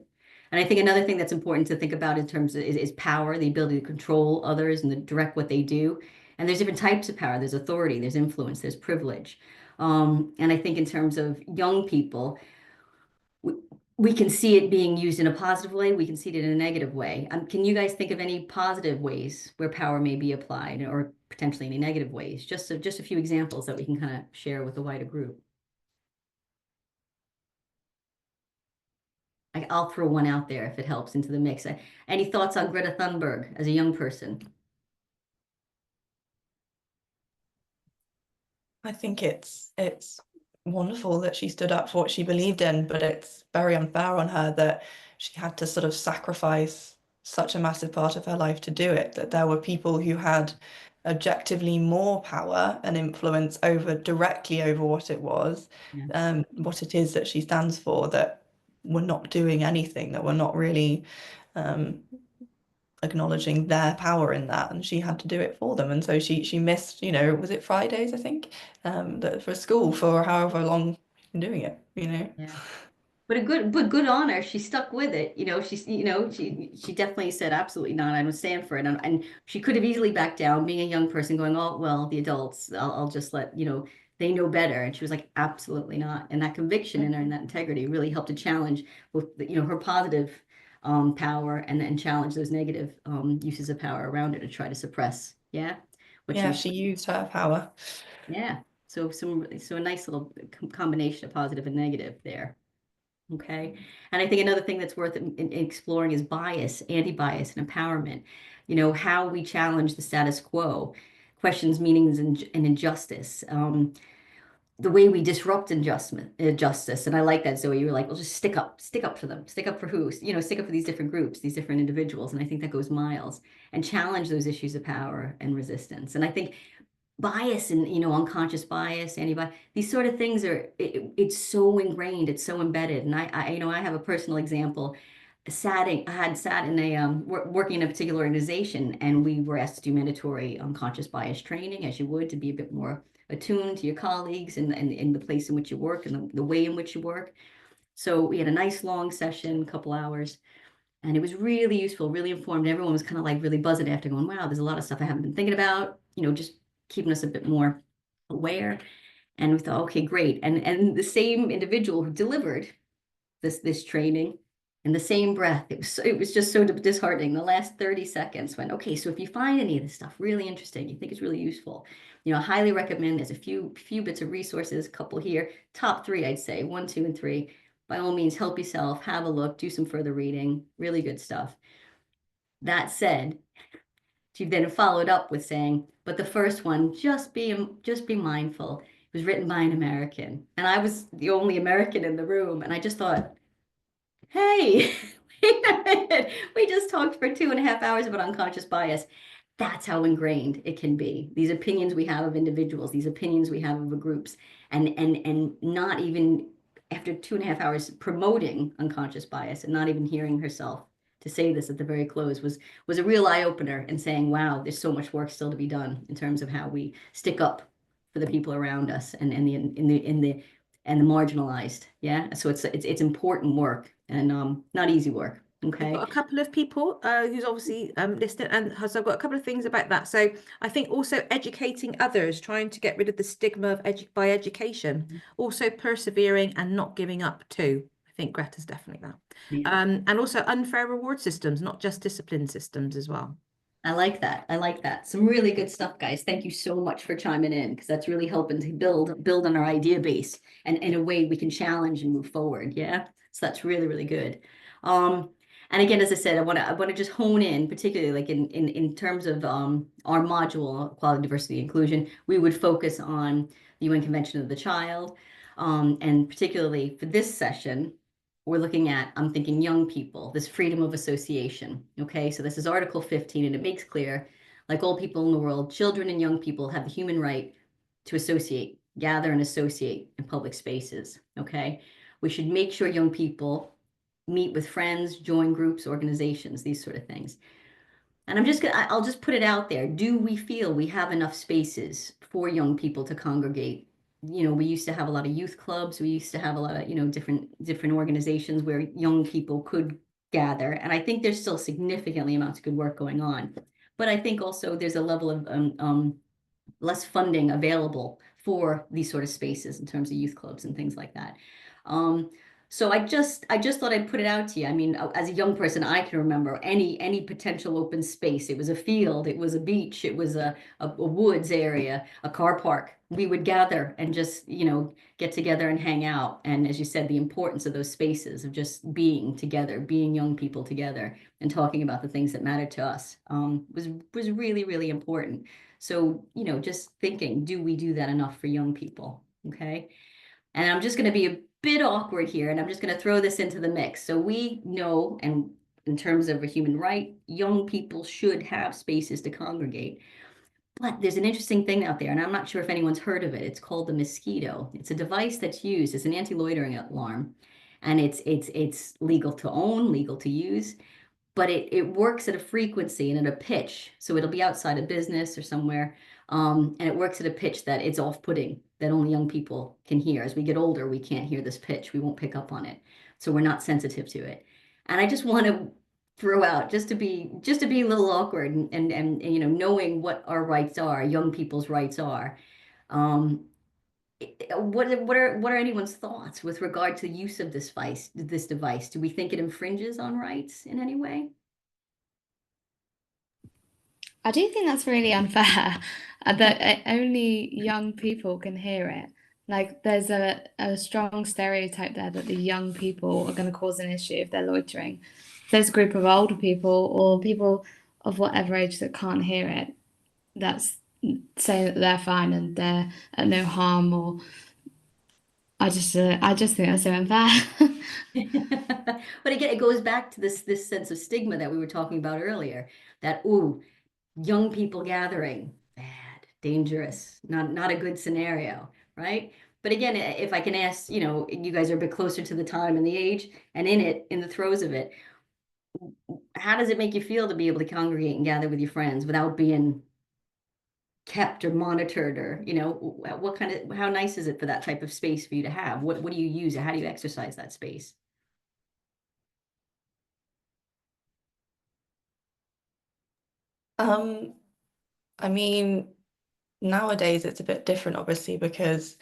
And I think another thing that's important to think about in terms of is power, the ability to control others and to direct what they do. And there's different types of power. There's authority, there's influence, there's privilege. And I think in terms of young people, we can see it being used in a positive way. We can see it in a negative way. Can you guys think of any positive ways where power may be applied, or potentially any negative ways? Just a few examples that we can kind of share with the wider group. I'll throw one out there if it helps into the mix. Any thoughts on Greta Thunberg as a young person? I think it's wonderful that she stood up for what she believed in, but it's very unfair on her that she had to sort of sacrifice such a massive part of her life to do it, that there were people who had objectively more power and influence directly over what it was, what it is that she stands for, that were not doing anything, that were not really acknowledging their power in that, and she had to do it for them. And so she missed, was it Fridays, I think, for school for however long she's been doing it, Yeah. But good on her. She stuck with it. She definitely said, absolutely not. I don't stand for it. And she could have easily backed down, being a young person, going, oh, well, the adults, I'll just let, they know better. And she was like, absolutely not. And that conviction in her and that integrity really helped to challenge with, her positive power, and challenge those negative uses of power around her to try to suppress. Yeah. She used her power. Yeah. So a nice little combination of positive and negative there. Okay. And I think another thing that's worth exploring is bias, anti-bias, and empowerment. How we challenge the status quo, questions meanings and injustice, the way we disrupt injustice. And I like that, Zoe. You were like, well, just stick up for them. Stick up for who? Stick up for these different groups, these different individuals. And I think that goes miles, and challenge those issues of power and resistance. And I think bias and unconscious bias, anti-bias, these sort of things it's so ingrained, it's so embedded. And I have a personal example. I had sat in a working in a particular organization, and we were asked to do mandatory unconscious bias training, as you would, to be a bit more attuned to your colleagues and the place in which you work and the way in which you work. So we had a nice long session, a couple hours, and it was really useful, really informed. Everyone was kind of like really buzzing after, going, wow, there's a lot of stuff I haven't been thinking about, just keeping us a bit more aware. And we thought, okay, great. And the same individual who delivered this training, in the same breath, it was just so disheartening. The last 30 seconds went, okay, so if you find any of this stuff really interesting, you think it's really useful, I highly recommend, there's a few bits of resources, a couple here, top 3, I'd say 1, 2, and 3. By all means, help yourself, have a look, do some further reading, really good stuff. That said, she then followed up with saying, but the first one, just be mindful. It was written by an American, and I was the only American in the room. And I just thought, hey, wait a minute. We just talked for 2.5 hours about unconscious bias. That's how ingrained it can be. These opinions we have of individuals, these opinions we have of groups, and not even after 2.5 hours promoting unconscious bias, and not even hearing herself to say this at the very close was a real eye-opener, and saying, wow, there's so much work still to be done in terms of how we stick up for the people around us and the marginalized. Yeah. So it's important work, and not easy work. Okay. We've got a couple of people who's obviously listening, and so I've got a couple of things about that. So I think also educating others, trying to get rid of the stigma of by education, also persevering and not giving up too. I think Greta's definitely that. Yeah. And also unfair reward systems, not just discipline systems as well. I like that. I like that. Some really good stuff, guys. Thank you so much for chiming in, because that's really helping to build on our idea base, and in a way we can challenge and move forward. Yeah. So that's really, really good. And again, as I said, I want to just hone in, particularly like in terms of our module, Equality, Diversity, Inclusion, we would focus on the UN Convention of the Child. And particularly for this session, we're looking at, I'm thinking young people, this freedom of association. Okay, so this is Article 15, and it makes clear, like all people in the world, children and young people have the human right to associate, gather and associate in public spaces. Okay, we should make sure young people meet with friends, join groups, organizations, these sort of things. And I'll just put it out there. Do we feel we have enough spaces for young people to congregate? We used to have a lot of youth clubs. We used to have a lot of, different organizations where young people could gather. And I think there's still significantly amounts of good work going on. But I think also there's a level of less funding available for these sort of spaces in terms of youth clubs and things like that. So I just thought I'd put it out to you. I mean, as a young person, I can remember any potential open space. It was a field, it was a beach, it was a woods area, a car park. We would gather and just, get together and hang out. And as you said, the importance of those spaces of just being together, being young people together and talking about the things that mattered to us was really, really important. So, just thinking, do we do that enough for young people? Okay. And I'm just going to be a bit awkward here, and I'm just going to throw this into the mix. So we know, and in terms of a human right, young people should have spaces to congregate. But there's an interesting thing out there, and I'm not sure if anyone's heard of it. It's called the mosquito. It's a device that's used. It's an anti-loitering alarm, and it's legal to own, legal to use, but it works at a frequency and at a pitch. So it'll be outside a business or somewhere. And it works at a pitch that it's off-putting, that only young people can hear. As we get older, we can't hear this pitch. We won't pick up on it. So we're not sensitive to it. And I just want to throw out, just to be a little awkward and knowing what our rights are, young people's rights are. What are anyone's thoughts with regard to the use of this device? Do we think it infringes on rights in any way? I do think that's really unfair that only young people can hear it. Like there's a strong stereotype there that the young people are going to cause an issue if they're loitering. If there's a group of older people or people of whatever age that can't hear it, that's saying that they're fine and they're at no harm, or I just think that's so unfair. But again, it goes back to this sense of stigma that we were talking about earlier, that young people gathering, bad, dangerous, not a good scenario, right? But again, if I can ask, you guys are a bit closer to the time and the age and in the throes of it, how does it make you feel to be able to congregate and gather with your friends without being kept or monitored, or how nice is it for that type of space for you to have? What do you use, or how do you exercise that space? I mean, nowadays it's a bit different, obviously, because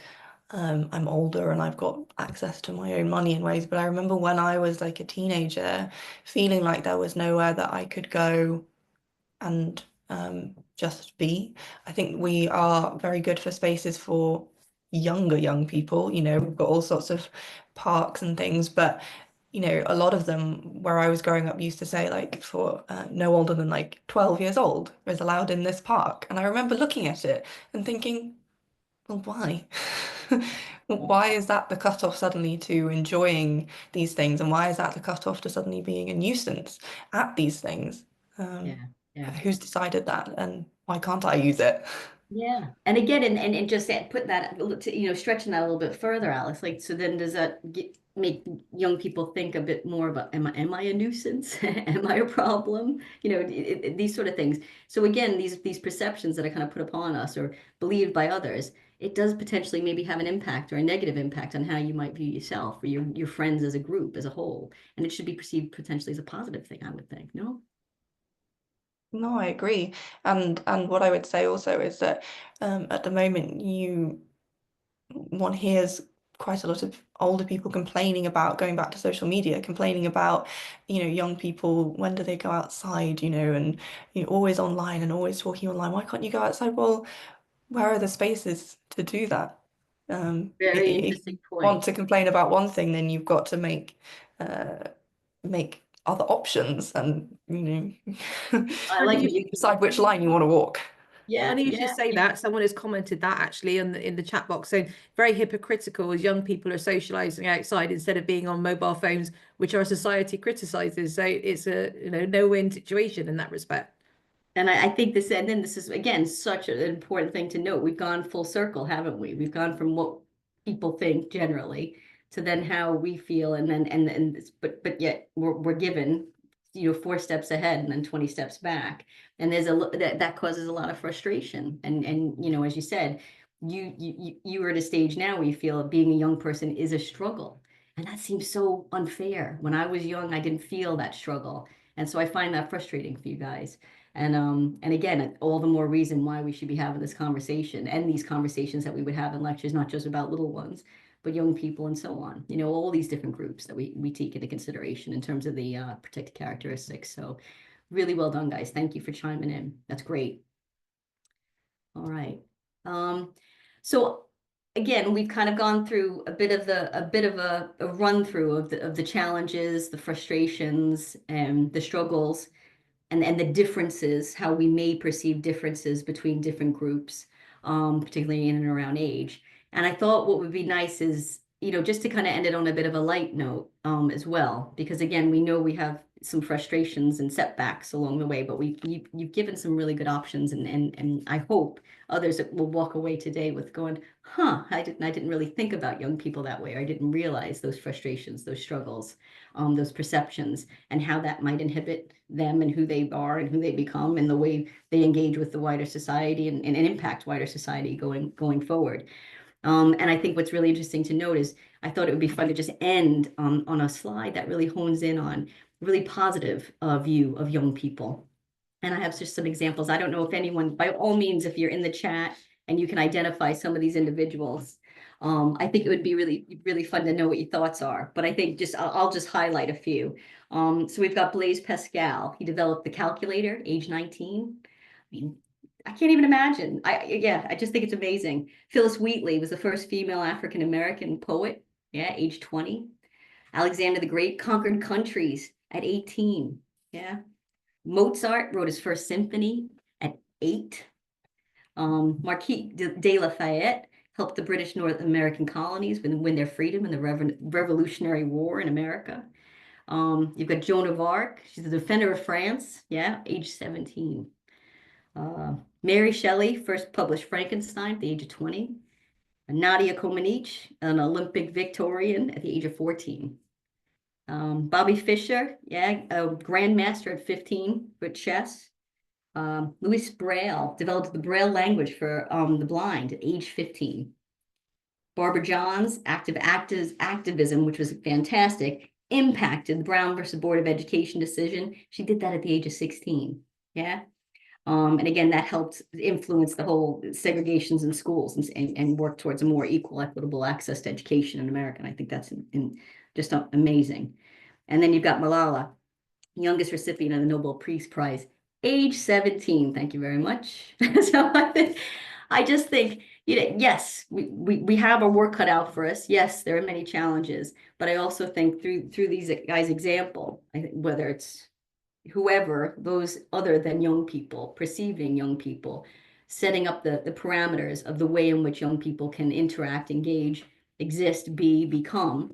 I'm older and I've got access to my own money in ways. But I remember when I was like a teenager, feeling like there was nowhere that I could go and just be. I think we are very good for spaces for young people. We've got all sorts of parks and things, but a lot of them where I was growing up used to say like for no older than like 12 years old is allowed in this park. And I remember looking at it and thinking, well, why? Why is that the cutoff suddenly to enjoying these things? And why is that the cutoff to suddenly being a nuisance at these things? Yeah. Who's decided that, and why can't I use it? Yeah. And again, and just put that, stretching that a little bit further, Alice, like, so then does that make young people think a bit more about, am I a nuisance? Am I a problem? These sort of things. So again, these perceptions that are kind of put upon us or believed by others, it does potentially maybe have an impact or a negative impact on how you might view yourself or your friends as a group, as a whole. And it should be perceived potentially as a positive thing, I would think, no? No, I agree. And what I would say also is that at the moment one hears quite a lot of older people complaining about going back to social media, complaining about, young people, when do they go outside, and always online and always talking online. Why can't you go outside? Well, where are the spaces to do that? Very If interesting you want point. to complain about one thing, then you've got to make other options, and I like what you decide which line you want to walk. Yeah, Funny you yeah. should say that. Someone has commented that actually in the chat box. So very hypocritical as young people are socializing outside instead of being on mobile phones, which our society criticizes. So it's a no-win situation in that respect. And I think this, and then this is again such an important thing to note. We've gone full circle, haven't we? We've gone from what people think generally to then how we feel, and then but yet we're given 4 steps ahead and then 20 steps back, and there's that causes a lot of frustration. And as you said, you are at a stage now where you feel being a young person is a struggle, and that seems so unfair. When I was young, I didn't feel that struggle, and so I find that frustrating for you guys. And again, all the more reason why we should be having this conversation, and these conversations that we would have in lectures, not just about little ones, but young people and so on. All these different groups that we take into consideration in terms of the protected characteristics. So really well done, guys. Thank you for chiming in. That's great. All right. So again, we've kind of gone through a bit of a run through of the challenges, the frustrations, and the struggles, and the differences, how we may perceive differences between different groups, particularly in and around age. And I thought what would be nice is, just to kind of end it on a bit of a light note as well, because again, we know we have some frustrations and setbacks along the way, but you've given some really good options, and I hope others will walk away today with going, I didn't really think about young people that way, or I didn't realize those frustrations, those struggles, those perceptions, and how that might inhibit them and who they are and who they become, and the way they engage with the wider society and impact wider society going forward. And I think what's really interesting to note is I thought it would be fun to just end on a slide that really hones in on really positive view of young people. And I have just some examples. I don't know if anyone, by all means, if you're in the chat and you can identify some of these individuals, I think it would be really fun to know what your thoughts are. But I think I'll just highlight a few. So we've got Blaise Pascal. He developed the calculator, age 19. I mean, I can't even imagine. I just think it's amazing. Phyllis Wheatley was the first female African-American poet, age 20. Alexander the Great conquered countries at 18. Mozart wrote his first symphony at 8. Marquis de Lafayette helped the British North American colonies win their freedom in the Revolutionary War in America. You've got Joan of Arc. She's the defender of France, age 17. Mary Shelley first published Frankenstein at the age of 20. Nadia Comaneci, an Olympic Victorian at the age of 14. Bobby Fischer, a grandmaster at 15 for chess. Louis Braille developed the Braille language for the blind at age 15. Barbara Johns, activism, which was fantastic, impacted the Brown versus Board of Education decision. She did that at the age of 16. And again, that helped influence the whole segregations in schools and work towards a more equal, equitable access to education in America. And I think that's just amazing. And then you've got Malala, youngest recipient of the Nobel Peace Prize, age 17. Thank you very much. So I just think, yes, we have our work cut out for us. Yes, there are many challenges, but I also think through these guys' example, I think whether it's whoever, those other than young people, perceiving young people, setting up the parameters of the way in which young people can interact, engage, exist, become.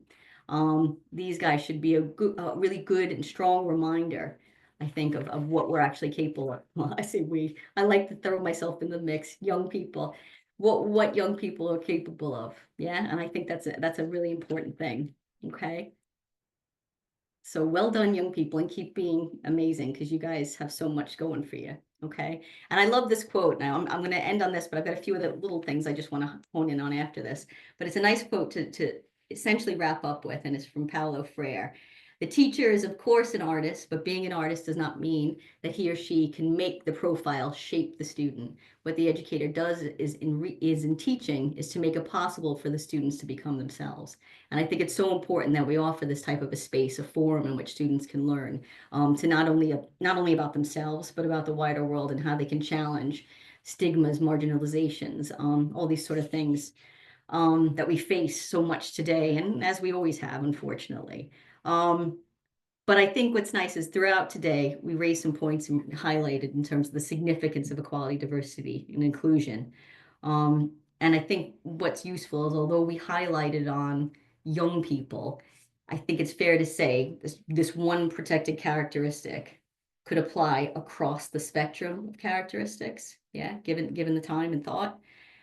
These guys should be a really good and strong reminder, I think, of what we're actually capable of. Well, I say we. I like to throw myself in the mix. Young people, what young people are capable of. And I think that's a really important thing. Okay. So well done, young people, and keep being amazing, because you guys have so much going for you. Okay. And I love this quote. Now I'm going to end on this, but I've got a few other little things I just want to hone in on after this. But it's a nice quote to essentially wrap up with, and it's from Paulo Freire. The teacher is, of course, an artist, but being an artist does not mean that he or she can make the profile shape the student. What the educator does is in teaching is to make it possible for the students to become themselves. And I think it's so important that we offer this type of a space, a forum in which students can learn to not only about themselves, but about the wider world and how they can challenge stigmas, marginalizations, all these sort of things that we face so much today, and as we always have, unfortunately. But I think what's nice is throughout today, we raised some points and highlighted in terms of the significance of equality, diversity, and inclusion. And I think what's useful is although we highlighted on young people, I think it's fair to say this one protected characteristic could apply across the spectrum of characteristics, yeah, given the time and thought.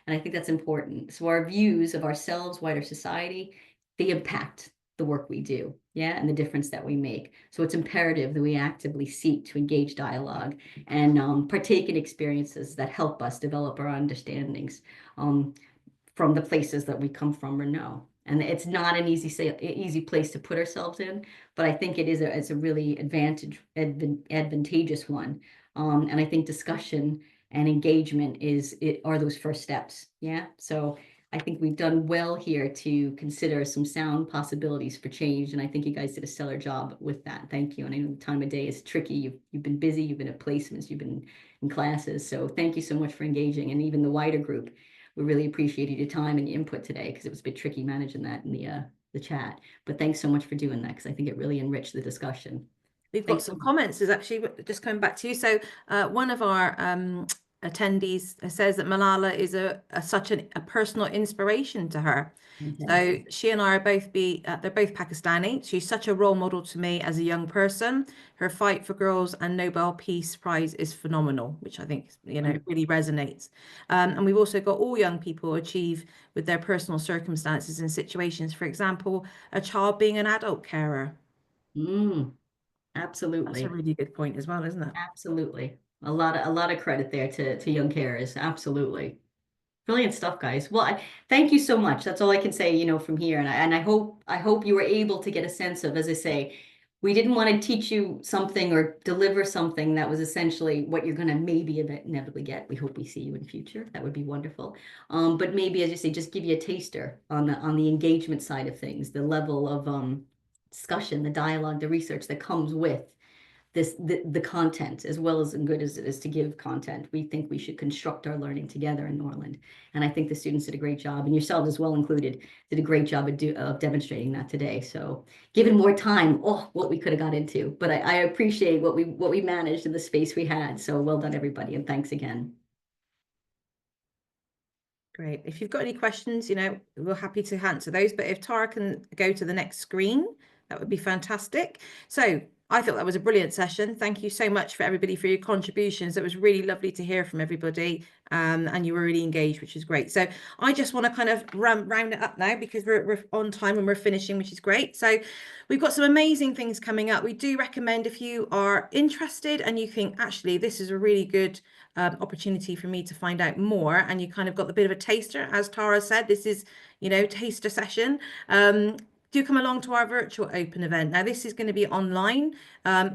And I think that's important. So our views of ourselves, wider society, they impact the work we do, yeah, and the difference that we make. So it's imperative that we actively seek to engage dialogue and partake in experiences that help us develop our understandings from the places that we come from or know. And it's not an easy place to put ourselves in, but I think it's a really advantageous one. And I think discussion and engagement are those first steps. Yeah. So I think we've done well here to consider some sound possibilities for change. And I think you guys did a stellar job with that. Thank you. And I know the time of day is tricky. You've been busy, you've been at placements, you've been in classes. So thank you so much for engaging. And even the wider group, we really appreciated your time and your input today because it was a bit tricky managing that in the chat. But thanks so much for doing that because I think it really enriched the discussion. We've got some comments. Is actually just coming back to you. So one of our attendees says that Malala is such a personal inspiration to her. So she and I are they're both Pakistani. She's such a role model to me as a young person. Her fight for girls and Nobel Peace Prize is phenomenal, which I think, really resonates. And we've also got all young people achieve with their personal circumstances and situations. For example, a child being an adult carer. Absolutely. That's a really good point as well, isn't it? Absolutely. A lot of credit there to young carers. Absolutely. Brilliant stuff, guys. Well, thank you so much. That's all I can say, from here. And I hope you were able to get a sense of, as I say, we didn't want to teach you something or deliver something that was essentially what you're going to maybe inevitably get. We hope we see you in future. That would be wonderful. But maybe, as you say, just give you a taster on the engagement side of things, the level of discussion, the dialogue, the research that comes with the content, as well as good as it is to give content. We think we should construct our learning together in Norland. And I think the students did a great job, and yourselves as well included, did a great job of demonstrating that today. So given more time, what we could have got into. But I appreciate what we managed in the space we had. So well done, everybody, and thanks again. Great. If you've got any questions, we're happy to answer those. But if Tara can go to the next screen, that would be fantastic. So I thought that was a brilliant session. Thank you so much for everybody for your contributions. It was really lovely to hear from everybody, and you were really engaged, which is great. So I just want to kind of round it up now because we're on time and we're finishing, which is great. So we've got some amazing things coming up. We do recommend, if you are interested and you think, actually, this is a really good opportunity for me to find out more, and you kind of got a bit of a taster, as Tara said, this is, taster session. Do come along to our virtual open event. Now, this is going to be online.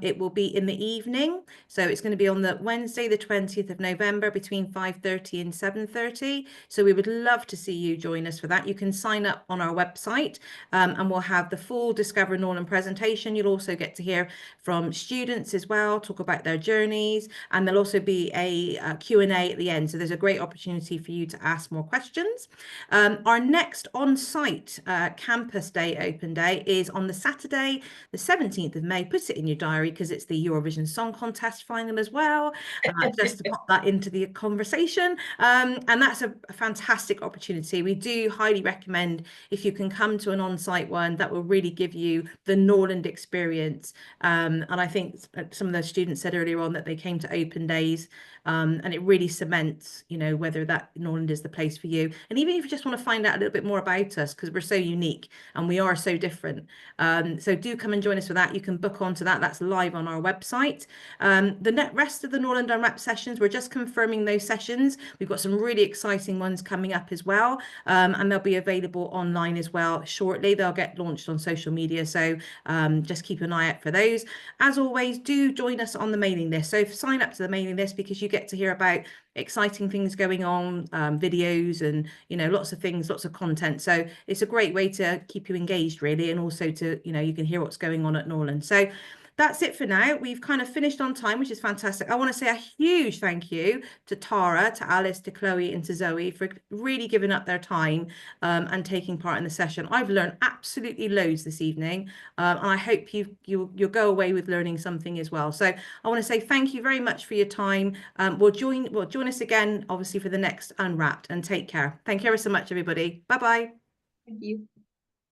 It will be in the evening. So it's going to be on the Wednesday, the 20th of November between 5:30 and 7:30. So we would love to see you join us for that. You can sign up on our website and we'll have the full Discover Norland presentation. You'll also get to hear from students as well, talk about their journeys, and there'll also be a Q&A at the end. So there's a great opportunity for you to ask more questions. Our next on-site campus day open day is on the Saturday, the 17th of May. Put it in your diary because it's the Eurovision Song Contest final as well, just to pop that into the conversation. And that's a fantastic opportunity. We do highly recommend if you can come to an on-site one, that will really give you the Norland experience. And I think some of the students said earlier on that they came to open days and it really cements, whether that Norland is the place for you. And even if you just want to find out a little bit more about us, because we're so unique and we are so different. So do come and join us for that. You can book onto that. that's live on our website. The rest of the Norland Unwrapped sessions, we're just confirming those sessions. We've got some really exciting ones coming up as well, and they'll be available online as well shortly. They'll get launched on social media, so just keep an eye out for those. As always, do join us on the mailing list. So sign up to the mailing list because you get to hear about exciting things going on, videos and, you know, lots of things, lots of content. So it's a great way to keep you engaged, really, and also to, you know, you can hear what's going on at Norland. So that's it for now. We've kind of finished on time, which is fantastic. I want to say a huge thank you to Tara, to Alice, to Chloe and to Zoe for really giving up their time and taking part in the session. I've learned absolutely loads this evening, and I hope you'll go away with learning something as well. So I want to say thank you very much for your time. We'll join us again, obviously, for the next Unwrapped, and take care. Thank you ever so much, everybody. Bye-bye. Thank you.